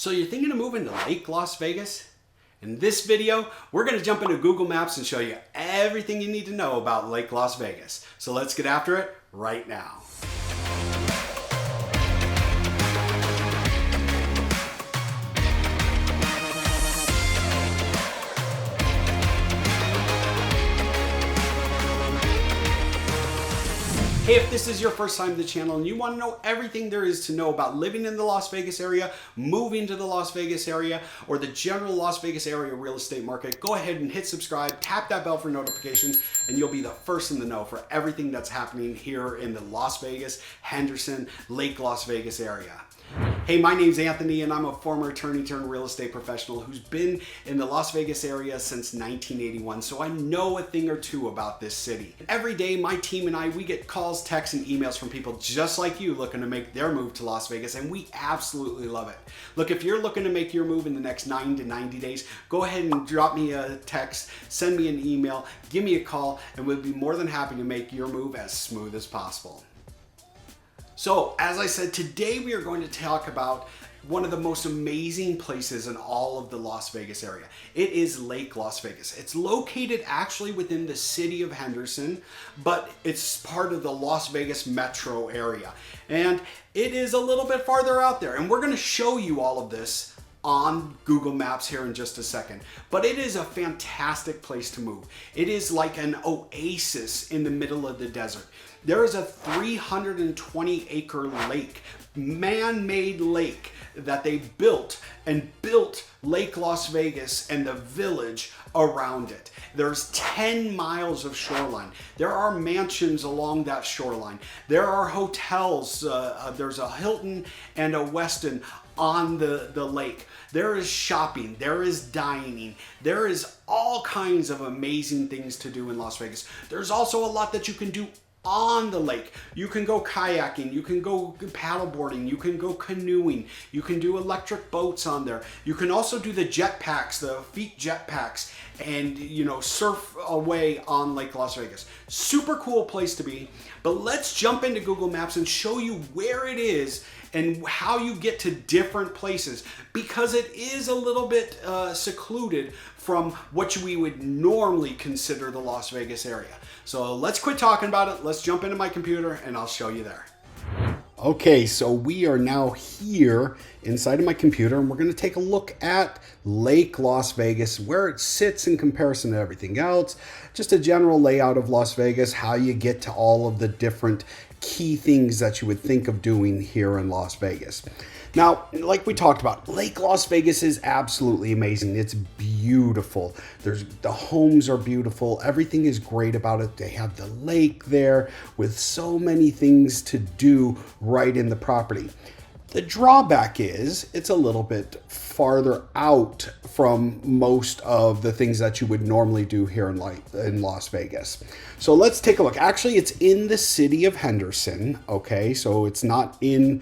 So you're thinking of moving to Lake Las Vegas? In this video, we're going to jump into Google Maps and show you everything you need to know about Lake Las Vegas. So let's get after it right now. Hey, if this is your first time to the channel and you want to know everything there is to know about living in the Las Vegas area, moving to the Las Vegas area, or the general Las Vegas area real estate market, go ahead and hit subscribe, tap that bell for notifications, and you'll be the first in the know for everything that's happening here in the Las Vegas, Henderson, Lake Las Vegas area. Hey, my name's Anthony and I'm a former attorney turned real estate professional who's been in the Las Vegas area since 1981, so I know a thing or two about this city. Every day, my team and I, we get calls, texts, and emails from people just like you looking to make their move to Las Vegas, and we absolutely love it. Look, if you're looking to make your move in the next 9 to 90 days, go ahead and drop me a text, send me an email, give me a call, and we'll be more than happy to make your move as smooth as possible. So, as I said, today we are going to talk about one of the most amazing places in all of the Las Vegas area. It is Lake Las Vegas. It's located actually within the city of Henderson, but it's part of the Las Vegas metro area. And it is a little bit farther out there. And we're going to show you all of this on Google Maps here in just a second. But it is a fantastic place to move. It is like an oasis in the middle of the desert. There is a 320-acre lake, man-made lake that they built Lake Las Vegas and the village around it. There's 10 miles of shoreline. There are mansions along that shoreline. There are hotels. There's a Hilton and a Westin on the lake. There is shopping, there is dining, there is all kinds of amazing things to do in Las Vegas. There's also a lot that you can do on the lake. You can go kayaking, you can go paddleboarding, you can go canoeing, you can do electric boats on there. You can also do the jetpacks, the feet jetpacks, and surf away on Lake Las Vegas. Super cool place to be. But let's jump into Google Maps and show you where it is and how you get to different places, because it is a little bit secluded from what we would normally consider the Las Vegas area. So let's quit talking about it. Let's jump into my computer and I'll show you there. Okay, so we are now here inside of my computer and we're going to take a look at Lake Las Vegas, where it sits in comparison to everything else. Just a general layout of Las Vegas, how you get to all of the different key things that you would think of doing here in Las Vegas. Now, like we talked about, Lake Las Vegas is absolutely amazing. It's beautiful. The homes are beautiful. Everything is great about it. They have the lake there with so many things to do right in the property. The drawback is it's a little bit farther out from most of the things that you would normally do here in Las Vegas. So let's take a look. Actually, it's in the city of Henderson. Okay, so it's not in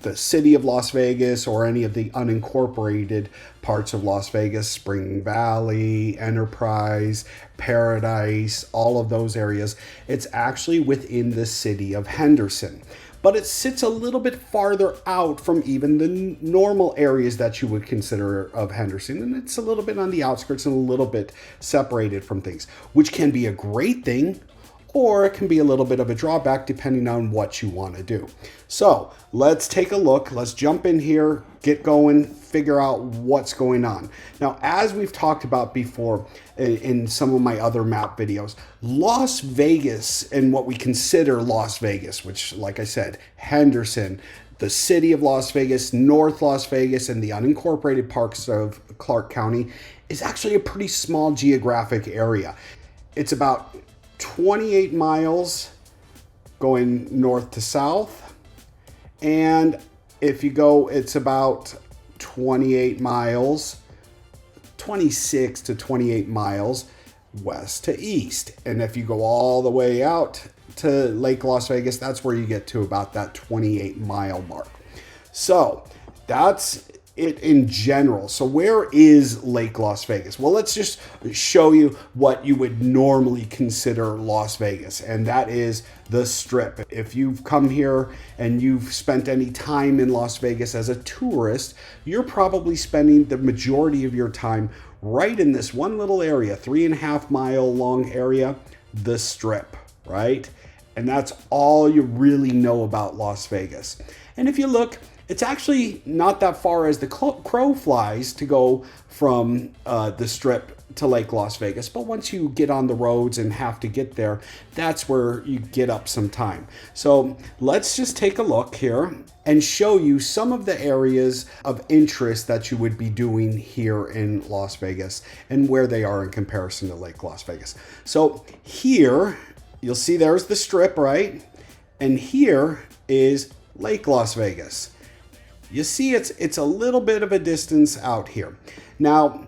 the city of Las Vegas or any of the unincorporated parts of Las Vegas, Spring Valley, Enterprise, Paradise, all of those areas. It's actually within the city of Henderson, but it sits a little bit farther out from even the normal areas that you would consider of Henderson. And it's a little bit on the outskirts and a little bit separated from things, which can be a great thing, or it can be a little bit of a drawback depending on what you want to do. So let's take a look. Let's jump in here, get going, figure out what's going on. Now, as we've talked about before in some of my other map videos, Las Vegas and what we consider Las Vegas, which, like I said, Henderson, the city of Las Vegas, North Las Vegas, and the unincorporated parts of Clark County is actually a pretty small geographic area. It's about 28 miles going north to south, and if you go, it's about 28 miles, 26 to 28 miles west to east. And if you go all the way out to Lake Las Vegas, that's where you get to about that 28-mile mark. So that's it in general. So where is Lake Las Vegas? Well, let's just show you what you would normally consider Las Vegas, and that is the Strip. If you've come here and you've spent any time in Las Vegas as a tourist, you're probably spending the majority of your time right in this one little area, 3.5 mile long area, the Strip, right? And that's all you really know about Las Vegas. And if you look, it's actually not that far as the crow flies to go from the Strip to Lake Las Vegas. But once you get on the roads and have to get there, that's where you get up some time. So let's just take a look here and show you some of the areas of interest that you would be doing here in Las Vegas and where they are in comparison to Lake Las Vegas. So here, you'll see there's the Strip, right? And here is Lake Las Vegas. You see it's a little bit of a distance out here. Now,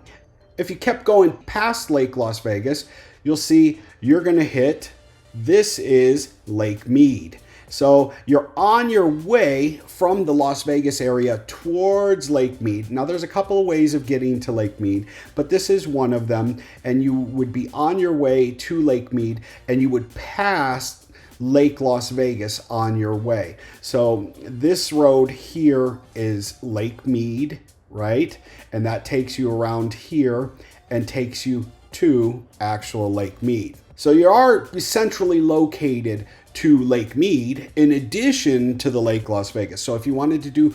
if you kept going past Lake Las Vegas, you'll see you're going to hit, this is Lake Mead. So you're on your way from the Las Vegas area towards Lake Mead. Now there's a couple of ways of getting to Lake Mead, but this is one of them. And you would be on your way to Lake Mead and you would pass Lake Las Vegas on your way. So this road here is Lake Mead, right? And that takes you around here and takes you to actual Lake Mead. So you are centrally located to Lake Mead in addition to the Lake Las Vegas. So if you wanted to do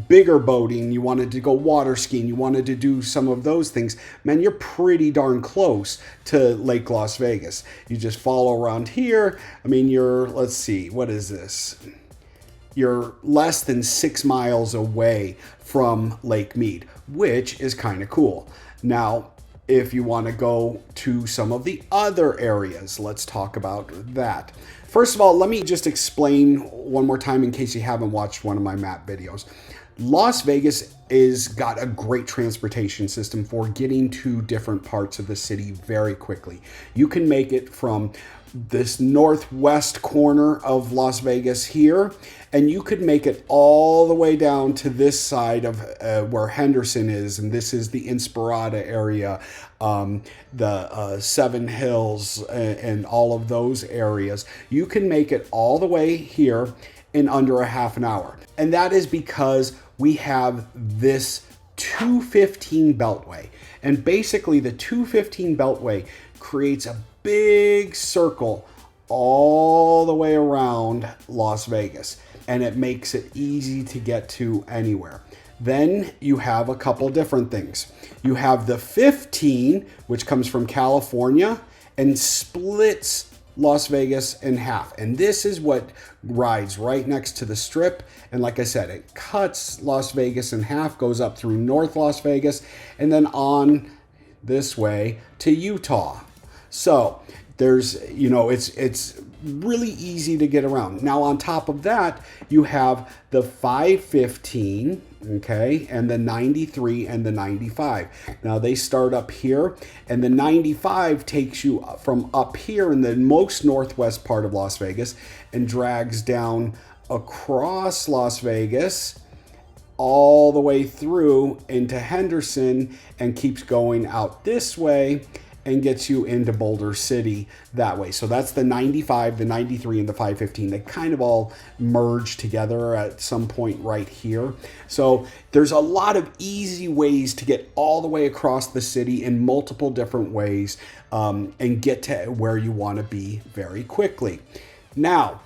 bigger boating, you wanted to go water skiing, you wanted to do some of those things, man, you're pretty darn close to Lake Las Vegas. You just follow around here. I mean, let's see, what is this? You're less than 6 miles away from Lake Mead, which is kind of cool. Now, if you want to go to some of the other areas, let's talk about that. First of all, let me just explain one more time in case you haven't watched one of my map videos. Las Vegas is got a great transportation system for getting to different parts of the city very quickly. You can make it from this northwest corner of Las Vegas here, and you could make it all the way down to this side of where Henderson is, and this is the Inspirada area, the Seven Hills, and all of those areas. You can make it all the way here in under a half an hour, and that is because we have this 215 Beltway, and basically the 215 Beltway creates a big circle all the way around Las Vegas, and it makes it easy to get to anywhere. Then you have a couple different things. You have the 15, which comes from California and splits Las Vegas in half. And this is what rides right next to the Strip. And like I said, it cuts Las Vegas in half, goes up through North Las Vegas, and then on this way to Utah. So there's, it's really easy to get around. Now, on top of that, you have the 515, okay, and the 93 and the 95. Now, they start up here, and the 95 takes you from up here in the most northwest part of Las Vegas and drags down across Las Vegas all the way through into Henderson and keeps going out this way and gets you into Boulder City that way. So that's the 95, the 93, and the 515. They kind of all merge together at some point right here. So there's a lot of easy ways to get all the way across the city in multiple different ways and get to where you want to be very quickly. Now,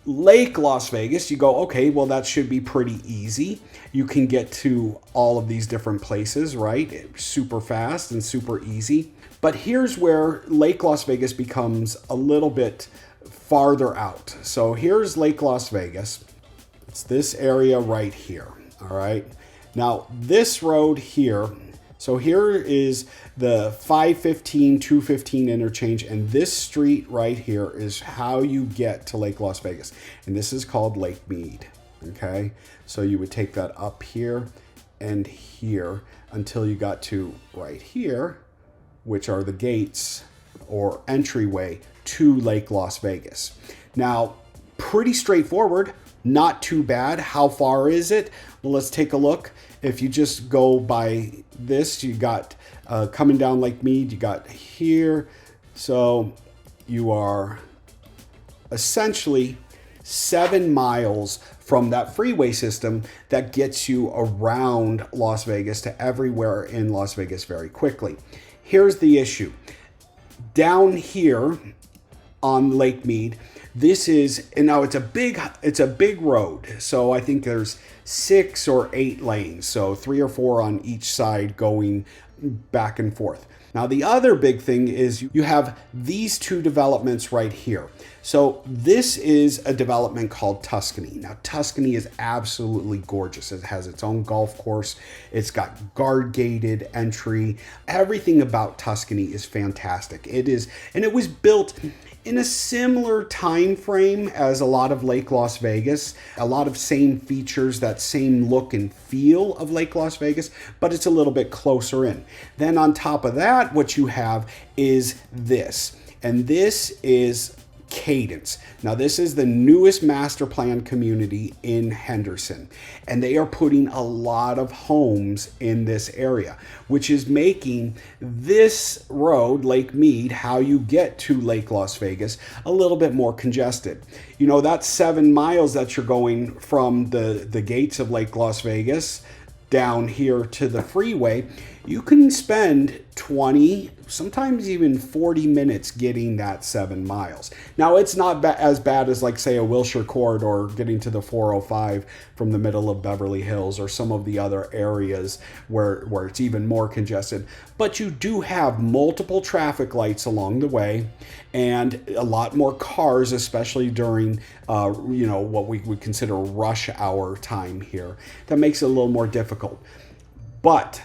Lake Las Vegas, you go, okay, well, that should be pretty easy. You can get to all of these different places, right? Super fast and super easy. But here's where Lake Las Vegas becomes a little bit farther out. So here's Lake Las Vegas. It's this area right here, all right? Now, this road here, so here is the 515, 215 interchange, and this street right here is how you get to Lake Las Vegas. And this is called Lake Mead, okay? So you would take that up here and here until you got to right here, which are the gates or entryway to Lake Las Vegas. Now, pretty straightforward. Not too bad. How far is it? Well, let's take a look. If you just go by this, you got coming down Lake Mead, you got here. So you are essentially 7 miles from that freeway system that gets you around Las Vegas to everywhere in Las Vegas very quickly. Here's the issue. Down here on Lake Mead, this is, and now it's a big road. So I think there's 6 or 8 lanes. So 3 or 4 on each side going back and forth. Now, the other big thing is you have these 2 developments right here. So this is a development called Tuscany. Now, Tuscany is absolutely gorgeous. It has its own golf course. It's got guard-gated entry. Everything about Tuscany is fantastic. It is, and it was built in a similar time frame as a lot of Lake Las Vegas, a lot of same features, that same look and feel of Lake Las Vegas, but it's a little bit closer in. Then on top of that, what you have is this, and this is Cadence. Now, this is the newest master plan community in Henderson, and they are putting a lot of homes in this area, which is making this road, Lake Mead, how you get to Lake Las Vegas, a little bit more congested. You know, that 7 miles that you're going from the gates of Lake Las Vegas down here to the freeway, you can spend 20, sometimes even 40 minutes getting that 7 miles. Now, it's not as bad as, like, say, a Wilshire corridor getting to the 405 from the middle of Beverly Hills or some of the other areas where it's even more congested. But you do have multiple traffic lights along the way and a lot more cars, especially during, what we would consider rush hour time here. That makes it a little more difficult. But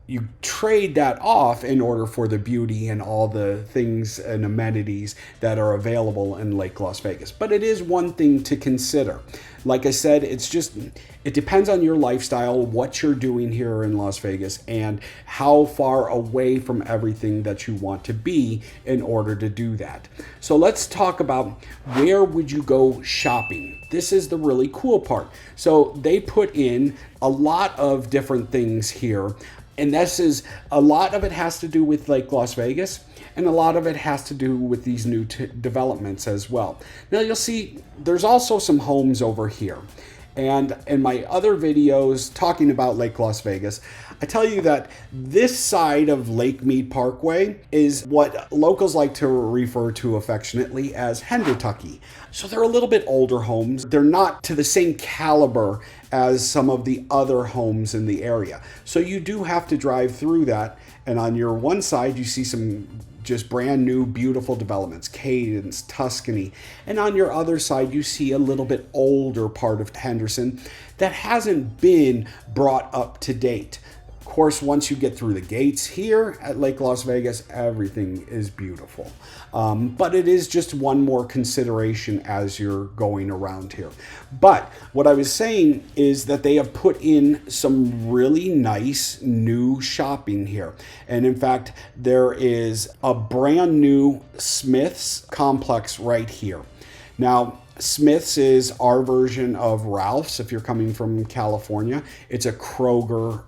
you trade that off in order for the beauty and all the things and amenities that are available in Lake Las Vegas. But it is one thing to consider. Like I said, it depends on your lifestyle, what you're doing here in Las Vegas, and how far away from everything that you want to be in order to do that. So let's talk about, where would you go shopping? This is the really cool part. So they put in a lot of different things here. And a lot of it has to do with Lake Las Vegas, and a lot of it has to do with these new developments as well. Now, you'll see there's also some homes over here. And in my other videos talking about Lake Las Vegas, I tell you that this side of Lake Mead Parkway is what locals like to refer to affectionately as Hendertucky. So they're a little bit older homes. They're not to the same caliber as some of the other homes in the area. So you do have to drive through that. And on your one side, you see some just brand new, beautiful developments, Cadence, Tuscany. And on your other side, you see a little bit older part of Henderson that hasn't been brought up to date. Of course, once you get through the gates here at Lake Las Vegas, everything is beautiful. But it is just one more consideration as you're going around here. But what I was saying is that they have put in some really nice new shopping here. And in fact, there is a brand new Smith's complex right here. Now, Smith's is our version of Ralph's if you're coming from California. It's a Kroger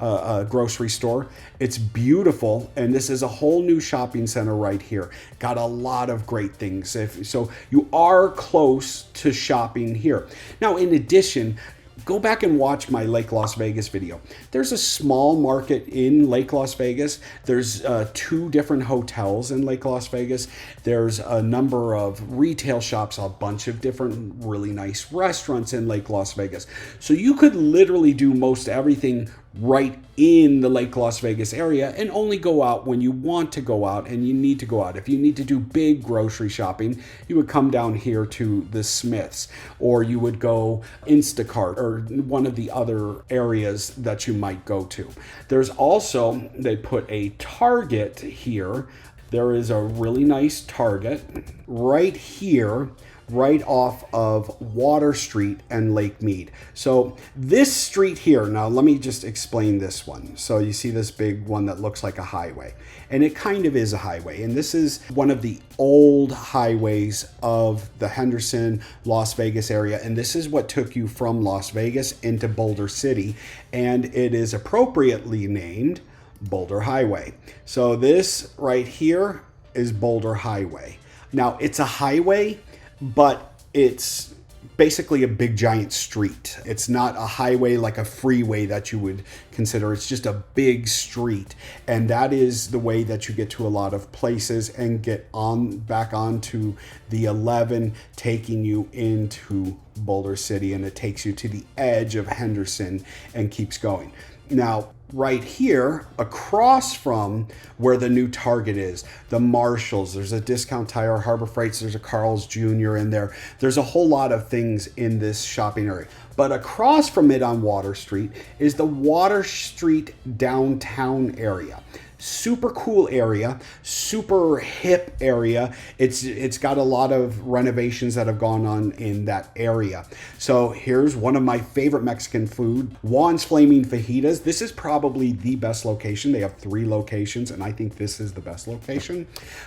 a grocery store. It's beautiful, and this is a whole new shopping center right here. Got a lot of great things. So you are close to shopping here. Now, in addition, go back and watch my Lake Las Vegas video. There's a small market in Lake Las Vegas. There's 2 different hotels in Lake Las Vegas. There's a number of retail shops, a bunch of different really nice restaurants in Lake Las Vegas. So you could literally do most everything right in the Lake Las Vegas area and only go out when you want to go out and you need to go out. If you need to do big grocery shopping, you would come down here to the Smiths, or you would go Instacart or one of the other areas that you might go to. There's also, they put a Target here. There is a really nice Target right here right off of Water Street and Lake Mead. So this street here, now let me just explain this one. So you see this big one that looks like a highway, and it kind of is a highway. And this is one of the old highways of the Henderson, Las Vegas area. And this is what took you from Las Vegas into Boulder City. And it is appropriately named Boulder Highway. So this right here is Boulder Highway. Now it's a highway, but it's basically a big giant street. It's not a highway like a freeway that you would consider. It's just a big street. And that is the way that you get to a lot of places and get on back onto the 11, taking you into Boulder City, and it takes you to the edge of Henderson and keeps going. Now, right here, across from where the new Target is, the Marshalls, there's a Discount Tire, Harbor Freights, there's a Carl's Jr. in there. There's a whole lot of things in this shopping area. But across from it on Water Street is the Water Street downtown area. Super cool area, super hip area. It's got a lot of renovations that have gone on in that area. So here's one of my favorite Mexican food, Juan's Flaming Fajitas. This is probably the best location. They have 3 locations, and I think this is the best location.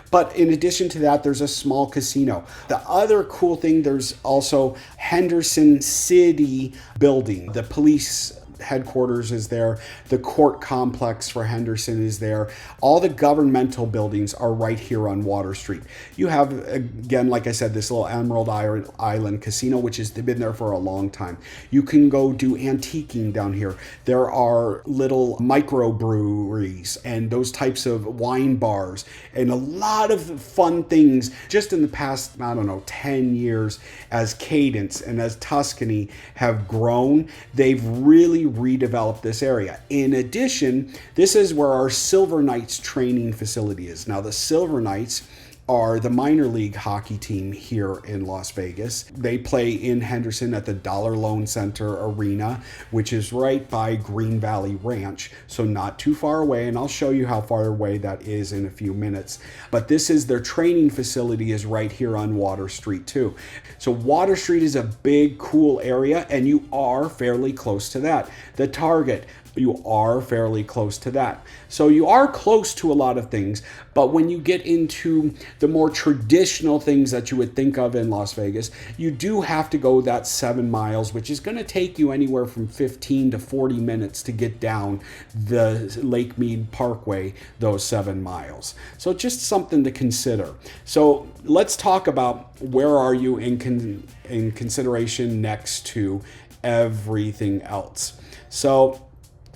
But in addition to that, there's a small casino. The other cool thing, there's also Henderson City building. The police headquarters is there. The court complex for Henderson is there. All the governmental buildings are right here on Water Street. You have, again, like I said, this little Emerald Island casino, which has been there for a long time. You can go do antiquing down here. There are little microbreweries and those types of wine bars and a lot of fun things just in the past, I don't know, 10 years as Cadence and as Tuscany have grown. They've really redeveloped this area. In addition, this is where our Silver Knights training facility is. Now, the Silver Knights are the minor league hockey team here in Las Vegas. They play in Henderson at the Dollar Loan Center Arena, which is right by Green Valley Ranch, so not too far away, and I'll show you how far away that is in a few minutes. But this is their training facility is right here on Water Street too. So Water Street is a big, cool area, and you are fairly close to that. The Target, you are fairly close to that. So you are close to a lot of things, but when you get into the more traditional things that you would think of in Las Vegas, you do have to go that 7 miles, which is going to take you anywhere from 15 to 40 minutes to get down the Lake Mead Parkway, those 7 miles. So just something to consider. So let's talk about where are you in consideration next to everything else. So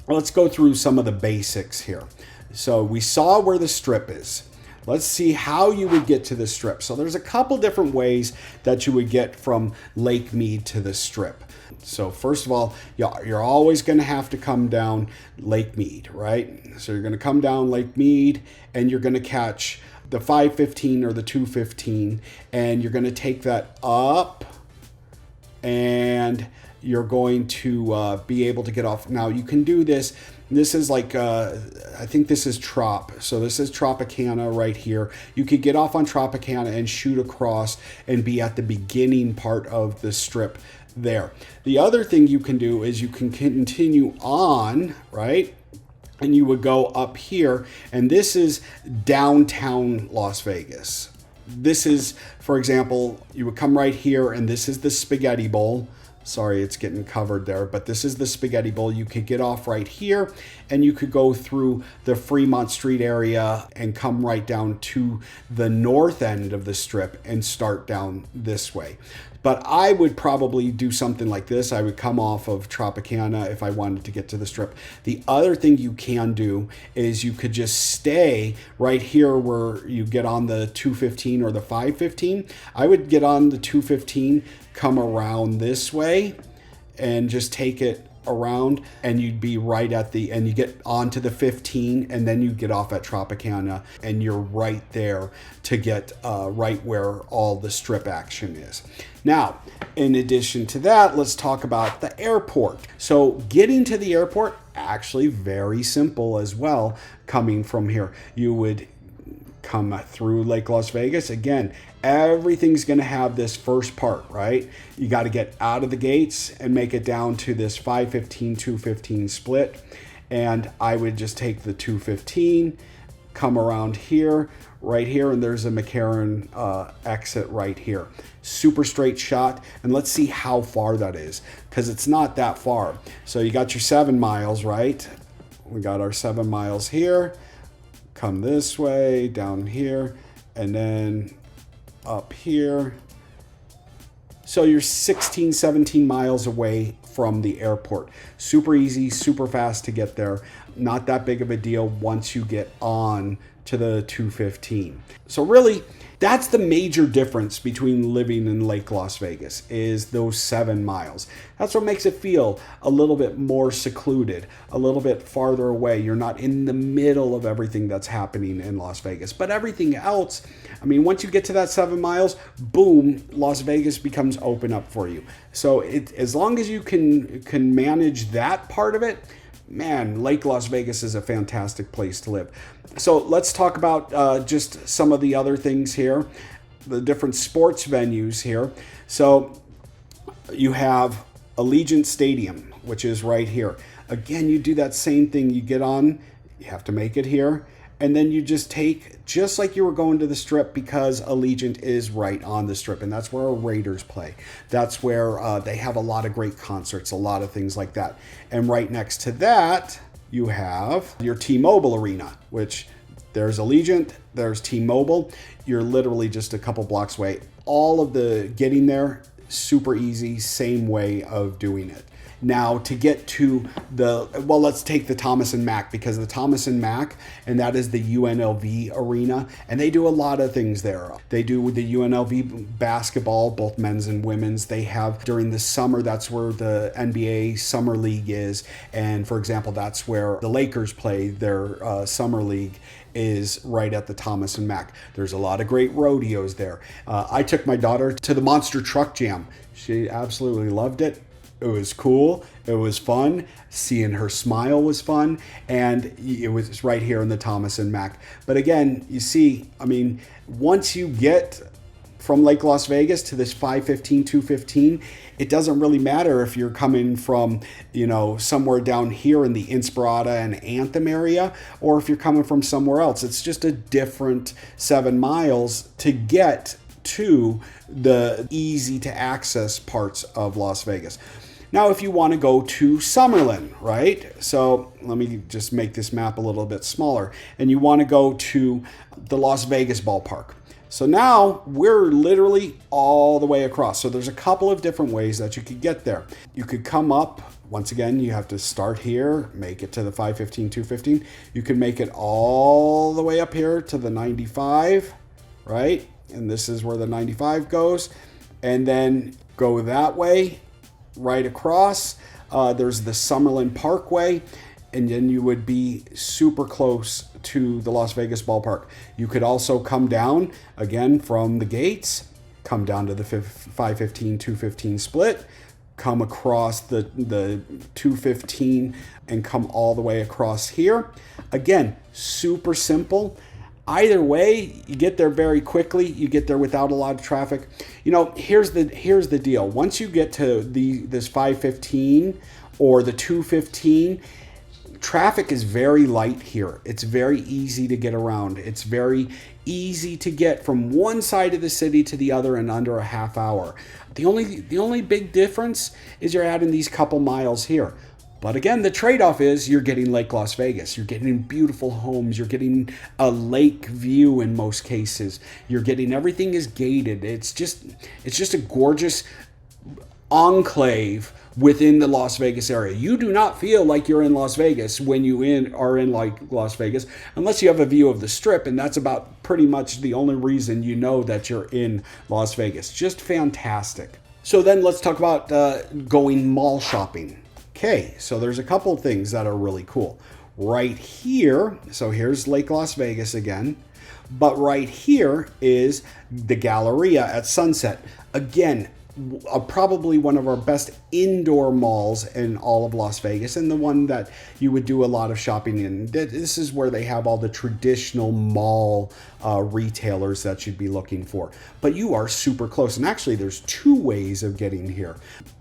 let's go through some of the basics here. So we saw where the Strip is. Let's see how you would get to the Strip. So there's a couple different ways that you would get from Lake Mead to the Strip. So first of all, you're always going to have to come down Lake Mead, right? So you're going to come down Lake Mead and you're going to catch the 515 or the 215, and you're going to take that up, and you're going to be able to get off. Now you can do this. This is like, I think this is Trop. So this is Tropicana right here. You could get off on Tropicana and shoot across and be at the beginning part of the Strip there. The other thing you can do is you can continue on, right? And you would go up here, and this is downtown Las Vegas. This is, for example, you would come right here, and this is the Spaghetti Bowl. Sorry, it's getting covered there, but this is the Spaghetti Bowl. You could get off right here, and you could go through the Fremont Street area and come right down to the north end of the Strip and start down this way. But I would probably do something like this. I would come off of Tropicana if I wanted to get to the Strip. The other thing you can do is you could just stay right here where you get on the 215 or the 515. I would get on the 215, come around this way, and just take it around, and you'd be right at the, and you get onto the 15, and then you get off at Tropicana, and you're right there to get right where all the Strip action is. Now, in addition to that, let's talk about the airport. So getting to the airport, actually very simple as well, coming from here. You would come through Lake Las Vegas. Again, everything's going to have this first part, right? You got to get out of the gates and make it down to this 515, 215 split. And I would just take the 215, come around here, right here, and there's a McCarran exit right here. Super straight shot, and let's see how far that is, because it's not that far. So you got your 7 miles, right? We got our 7 miles here. Come this way, down here, and then up here. So you're 16, 17 miles away from the airport. Super easy, super fast to get there. Not that big of a deal once you get on to the 215. So really, that's the major difference between living in Lake Las Vegas, is those 7 miles. That's what makes it feel a little bit more secluded, a little bit farther away. You're not in the middle of everything that's happening in Las Vegas. But everything else, I mean, once you get to that 7 miles, boom, Las Vegas becomes open up for you. So as long as you can manage that part of it, man, Lake Las Vegas is a fantastic place to live. So let's talk about just some of the other things here, the different sports venues here. So you have Allegiant Stadium, which is right here. Again, you do that same thing. You get on, you have to make it here, and then you just take, just like you were going to the Strip, because Allegiant is right on the Strip, and that's where our Raiders play. That's where they have a lot of great concerts, a lot of things like that. And right next to that, you have your T-Mobile Arena, which there's Allegiant, there's T-Mobile. You're literally just a couple blocks away. All of the getting there, super easy, same way of doing it. Now to get to well, let's take the Thomas and Mack, because the Thomas and Mack, and that is the UNLV arena, and they do a lot of things there. They do the UNLV basketball, both men's and women's. They have, during the summer, that's where the NBA Summer League is. And for example, that's where the Lakers play their Summer League, is right at the Thomas and Mack. There's a lot of great rodeos there. I took my daughter to the Monster Truck Jam. She absolutely loved it. It was cool. It was fun. Seeing her smile was fun. And it was right here in the Thomas and Mack. But again, you see, I mean, once you get from Lake Las Vegas to this 515, 215, it doesn't really matter if you're coming from, you know, somewhere down here in the Inspirada and Anthem area, or if you're coming from somewhere else. It's just a different 7 miles to get to the easy to access parts of Las Vegas. Now, if you want to go to Summerlin, right? So let me just make this map a little bit smaller. And you want to go to the Las Vegas ballpark. So now we're literally all the way across. So there's a couple of different ways that you could get there. You could come up, once again, you have to start here, make it to the 515, 215. You can make it all the way up here to the 95, right? And this is where the 95 goes. And then go that way, right across. There's the Summerlin Parkway, and then you would be super close to the Las Vegas ballpark. You could also come down, again, from the gates, come down to the 515, 215 split, come across the 215, and come all the way across here. Again, super simple. Either way, you get there very quickly. You get there without a lot of traffic. You know, here's the deal. Once you get to this 515 or the 215, traffic is very light here. It's very easy to get around. It's very easy to get from one side of the city to the other in under a half hour. The only big difference is you're adding these couple miles here. But again, the trade-off is you're getting Lake Las Vegas. You're getting beautiful homes. You're getting a lake view in most cases. You're getting, everything is gated. It's just a gorgeous enclave within the Las Vegas area. You do not feel like you're in Las Vegas when you are in like Las Vegas, unless you have a view of the Strip, and that's about pretty much the only reason you know that you're in Las Vegas. Just fantastic. So then let's talk about going mall shopping. Okay, so there's a couple of things that are really cool. Right here, so here's Lake Las Vegas again, but right here is the Galleria at Sunset. Again, probably one of our best indoor malls in all of Las Vegas, and the one that you would do a lot of shopping in. This is where they have all the traditional mall retailers that you'd be looking for. But you are super close, and actually there's two ways of getting here.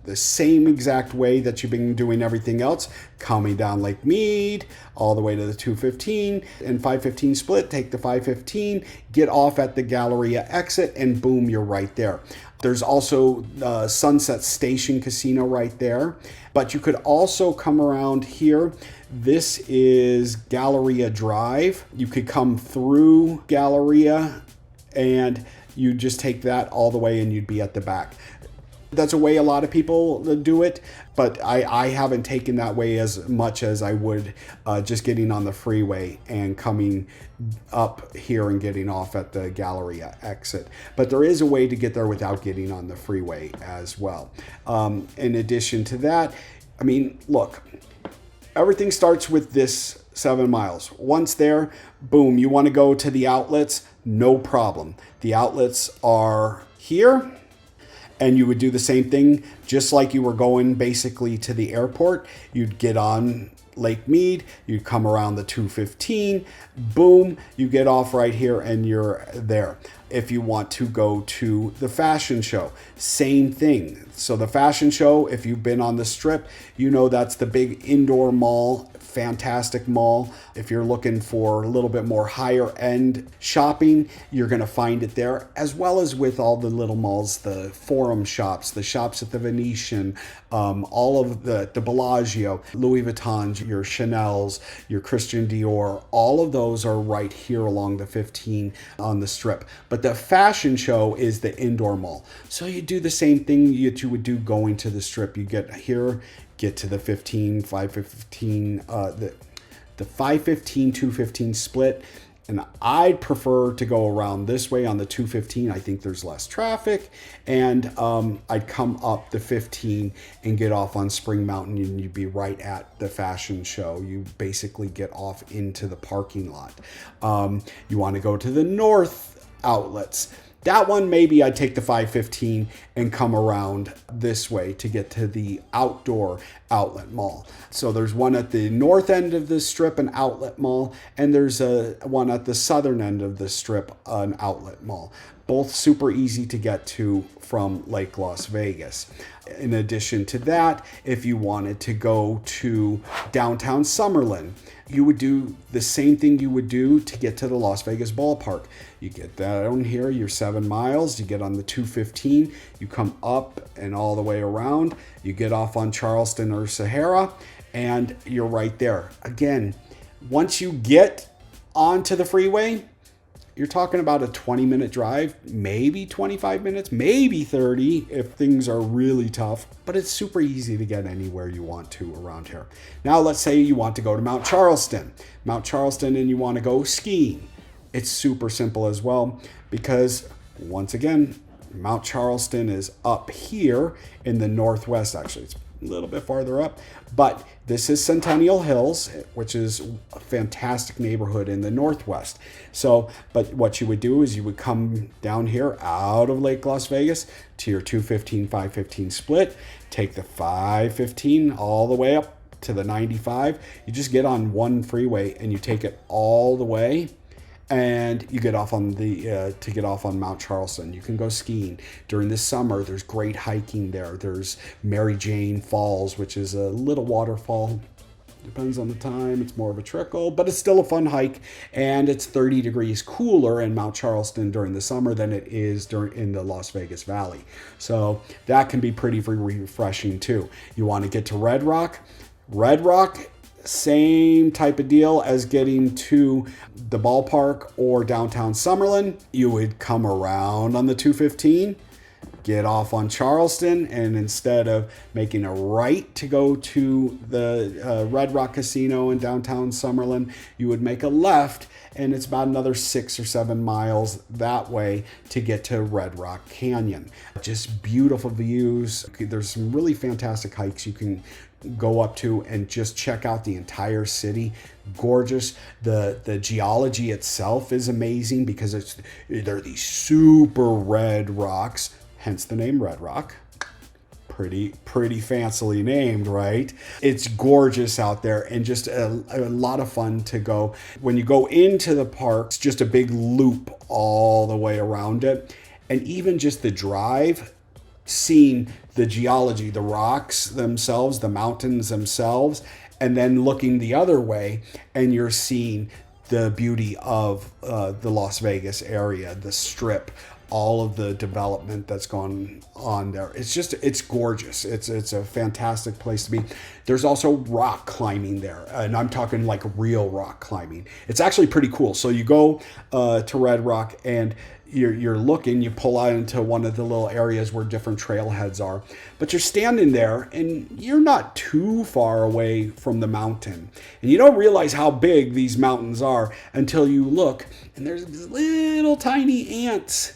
The same exact way that you've been doing everything else, coming down Lake Mead all the way to the 215 and 515 split, take the 515, get off at the Galleria exit, and boom, you're right there. There's also Sunset Station Casino right there, but you could also come around here. This is Galleria Drive. You could come through Galleria and you just take that all the way and you'd be at the back. That's a way a lot of people do it, but I haven't taken that way as much as I would just getting on the freeway and coming up here and getting off at the Galleria exit. But there is a way to get there without getting on the freeway as well. In addition to that, I mean, look, everything starts with this 7 miles. Once there, boom, you want to go to the outlets, no problem. The outlets are here. And you would do the same thing, just like you were going basically to the airport. You'd get on Lake Mead, you'd come around the 215, boom, you get off right here and you're there. If you want to go to the fashion show, same thing. So the fashion show, if you've been on the Strip, you know that's the big indoor mall, fantastic mall. If you're looking for a little bit more higher end shopping, you're going to find it there, as well as with all the little malls, the Forum shops, the shops at the Venetian, all of the Bellagio, Louis Vuitton, your Chanel's, your Christian Dior, all of those are right here along the 15 on the Strip. But the fashion show is the indoor mall. So you do the same thing that you would do going to the Strip. You get here, get to the 15, 515, the 515, 215 split. And I'd prefer to go around this way on the 215. I think there's less traffic. And I'd come up the 15 and get off on Spring Mountain, and you'd be right at the fashion show. You basically get off into the parking lot. You want to go to the north outlets. That one, maybe I'd take the 515 and come around this way to get to the outdoor outlet mall. So there's one at the north end of the Strip, an outlet mall, and there's one at the southern end of the Strip, an outlet mall. Both super easy to get to from Lake Las Vegas. In addition to that, if you wanted to go to downtown Summerlin, you would do the same thing you would do to get to the Las Vegas ballpark. You get down here, you're 7 miles, you get on the 215, you come up and all the way around, you get off on Charleston or Sahara, and you're right there. Again, once you get onto the freeway, you're talking about a 20-minute drive, maybe 25 minutes, maybe 30 if things are really tough, but it's super easy to get anywhere you want to around here. Now, let's say you want to go to Mount Charleston, and you want to go skiing. It's super simple as well, because once again, Mount Charleston is up here in the northwest. Actually, it's a little bit farther up, but this is Centennial Hills, which is a fantastic neighborhood in the northwest. So, but what you would do is you would come down here out of Lake Las Vegas to your 215, 515 split, take the 515 all the way up to the 95. You just get on one freeway and you take it all the way, and you get off on the to get off on Mount Charleston. You can go skiing during the summer. There's great hiking there. There's Mary Jane Falls, which is a little waterfall. Depends on the time. It's more of a trickle, but it's still a fun hike. And it's 30 degrees cooler in Mount Charleston during the summer than it is in the Las Vegas Valley. So that can be pretty refreshing too. You want to get to Red Rock. Red Rock, same type of deal as getting to the ballpark or downtown Summerlin. You would come around on the 215, get off on Charleston, and instead of making a right to go to the Red Rock Casino in downtown Summerlin, you would make a left, and it's about another 6 or 7 miles that way to get to Red Rock Canyon. Just beautiful views. There's some really fantastic hikes you can go up to and just check out the entire city. Gorgeous. The geology itself is amazing because there are these super red rocks, hence the name Red Rock. Pretty fancily named, right? It's gorgeous out there and just a lot of fun to go. When you go into the park, it's just a big loop all the way around it. And even just the drive, seeing the geology, the rocks themselves, the mountains themselves, and then looking the other way and you're seeing the beauty of the Las Vegas area, the Strip, all of the development that's gone on there. It's gorgeous. It's a fantastic place to be. There's also rock climbing there, and I'm talking like real rock climbing. It's actually pretty cool. So you go to Red Rock and you're looking, you pull out into one of the little areas where different trailheads are, but you're standing there and you're not too far away from the mountain. And you don't realize how big these mountains are until you look and there's these little tiny ants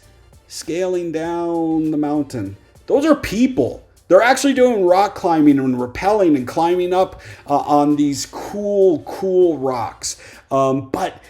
scaling down the mountain. Those are people. They're actually doing rock climbing and rappelling and climbing up on these cool rocks. But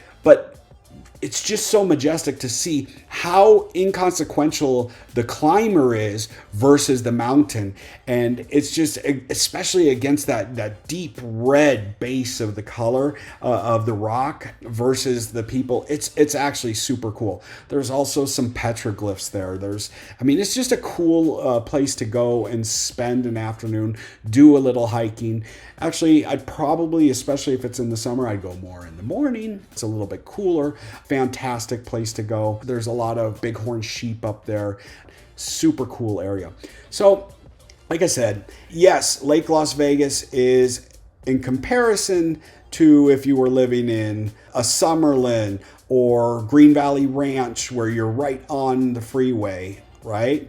it's just so majestic to see how inconsequential the climber is versus the mountain. And it's just, especially against that deep red base of the color of the rock versus the people, it's actually super cool. There's also some petroglyphs there. It's just a cool place to go and spend an afternoon, do a little hiking. Actually, I'd probably, especially if it's in the summer, I'd go more in the morning. It's a little bit cooler. Fantastic place to go. There's a lot of bighorn sheep up there. Super cool area. So, like I said, yes, Lake Las Vegas is, in comparison to if you were living in a Summerlin or Green Valley Ranch where you're right on the freeway, right?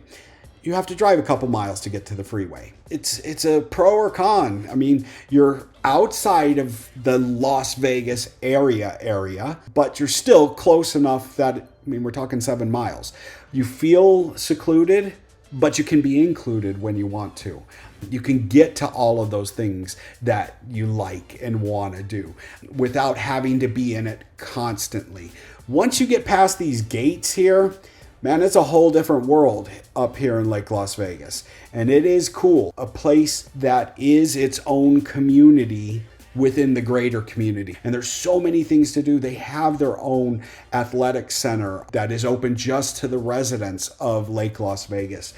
You have to drive a couple miles to get to the freeway. It's a pro or con. I mean, you're outside of the Las Vegas area, but you're still close enough that, we're talking 7 miles. You feel secluded, but you can be included when you want to. You can get to all of those things that you like and want to do without having to be in it constantly. Once you get past these gates here, man, it's a whole different world up here in Lake Las Vegas. And it is cool. A place that is its own community within the greater community. And there's so many things to do. They have their own athletic center that is open just to the residents of Lake Las Vegas.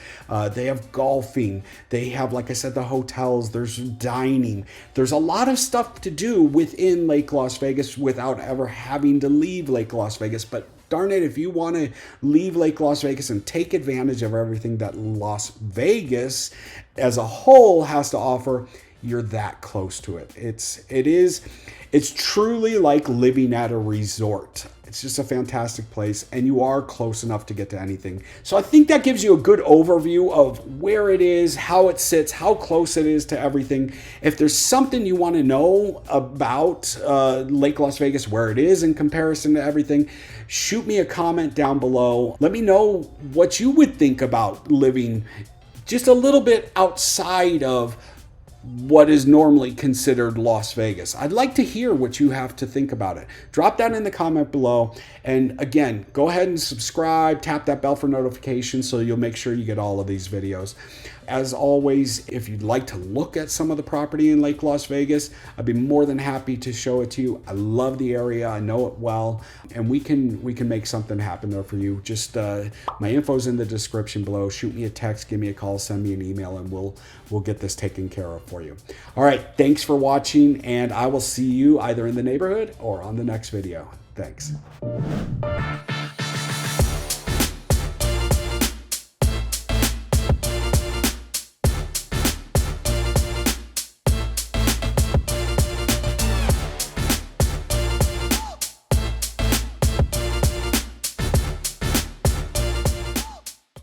They have golfing. They have, like I said, the hotels. There's dining. There's a lot of stuff to do within Lake Las Vegas without ever having to leave Lake Las Vegas. But darn it, if you want to leave Lake Las Vegas and take advantage of everything that Las Vegas as a whole has to offer, you're that close to it. It's truly like living at a resort. It's just a fantastic place, and you are close enough to get to anything. So I think that gives you a good overview of where it is, how it sits, how close it is to everything. If there's something you want to know about Lake Las Vegas, where it is in comparison to everything, shoot me a comment down below. Let me know what you would think about living just a little bit outside of what is normally considered Las Vegas. I'd like to hear what you have to think about it. Drop that in the comment below. And again, go ahead and subscribe, tap that bell for notifications so you'll make sure you get all of these videos. As always, if you'd like to look at some of the property in Lake Las Vegas, I'd be more than happy to show it to you. I love the area. I know it well, and we can make something happen there for you. Just my info's in the description below. Shoot me a text, give me a call, send me an email, and we'll get this taken care of for you. All right, thanks for watching, and I will see you either in the neighborhood or on the next video. Thanks.